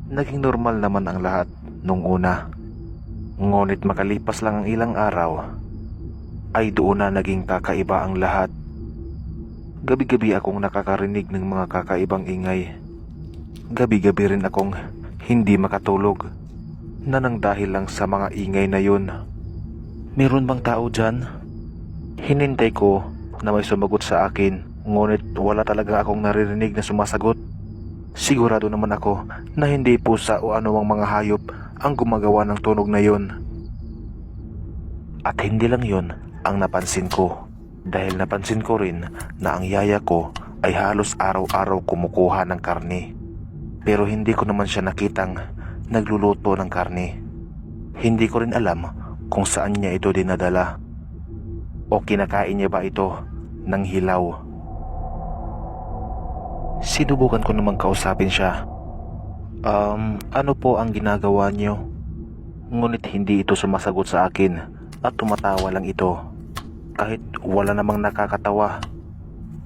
Naging normal naman ang lahat nung una. Ngunit makalipas lang ang ilang araw, ay doon na naging kakaiba ang lahat. Gabi-gabi akong nakakarinig ng mga kakaibang ingay. Gabi-gabi rin akong hindi makatulog na nang dahil lang sa mga ingay na yun. Meron bang tao dyan? Hinintay ko na may sumagot sa akin, ngunit wala talaga akong naririnig na sumasagot. Sigurado naman ako na hindi pusa o anumang mga hayop ang gumagawa ng tunog na yun. At hindi lang yun ang napansin ko, dahil napansin ko rin na ang yaya ko ay halos araw-araw kumukuha ng karne. Pero hindi ko naman siya nakitang nagluluto ng karne. Hindi ko rin alam kung saan niya ito dinadala, o kinakain niya ba ito ng hilaw. Sinubukan ko namang kausapin siya. Ano po ang ginagawa niyo? Ngunit hindi ito sumasagot sa akin at tumatawa lang ito. Kahit wala namang nakakatawa.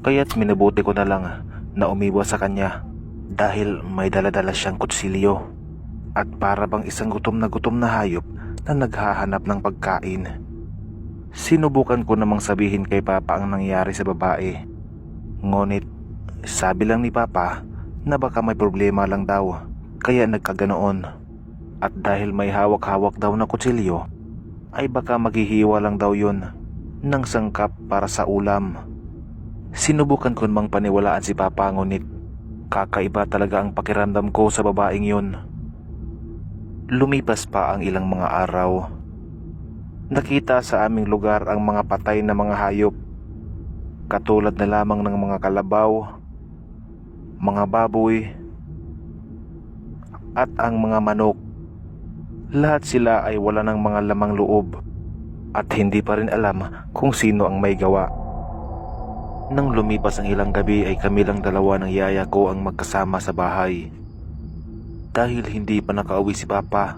Kaya't minabuti ko na lang na umiwas sa kanya, dahil may daladala siyang kutsilyo at para bang isang gutom na hayop na naghahanap ng pagkain. Sinubukan ko namang sabihin kay Papa ang nangyari sa babae. Ngunit sabi lang ni Papa na baka may problema lang daw, kaya nagkaganoon. At dahil may hawak-hawak daw na kutsilyo, ay baka maghihiwa lang daw yun ng sangkap para sa ulam. Sinubukan ko namang paniwalaan si Papa, ngunit kakaiba talaga ang pakiramdam ko sa babaeng yun. Lumipas pa ang ilang mga araw. Nakita sa aming lugar ang mga patay na mga hayop, katulad na lamang ng mga kalabaw, mga baboy, at ang mga manok. Lahat sila ay wala ng mga lamang loob, at hindi pa rin alam kung sino ang may gawa. Nang lumipas ang ilang gabi ay kami lang dalawa ng yaya ko ang magkasama sa bahay. Dahil hindi pa nakauwi si Papa,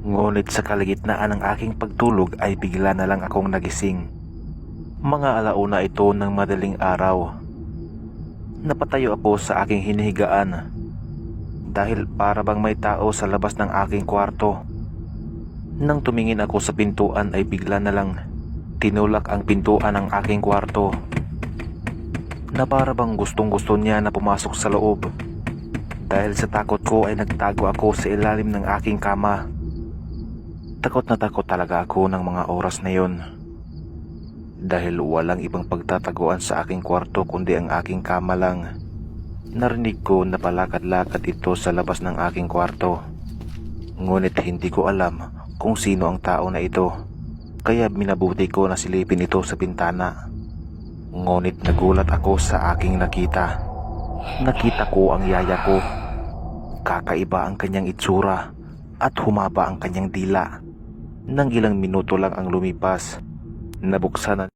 ngunit sa kalagitnaan ng aking pagtulog ay bigla na lang akong nagising. Mga alauna ito ng madaling araw. Napatayo ako sa aking hinihigaan, dahil para bang may tao sa labas ng aking kwarto. Nang tumingin ako sa pintuan ay bigla na lang tinulak ang pintuan ng aking kwarto, na para bang gustong-gusto niya na pumasok sa loob. Dahil sa takot ko ay nagtago ako sa ilalim ng aking kama. Takot na takot talaga ako ng mga oras na yon, dahil walang ibang pagtataguan sa aking kwarto kundi ang aking kama lang. Narinig ko na palakad-lakad ito sa labas ng aking kwarto, ngunit hindi ko alam kung sino ang tao na ito, kaya minabuti ko na silipin ito sa bintana. Ngunit nagulat ako sa aking nakita. Nakita ko ang yaya ko. Kakaiba ang kanyang itsura at humaba ang kanyang dila. Nang ilang minuto lang ang lumipas, nabuksan na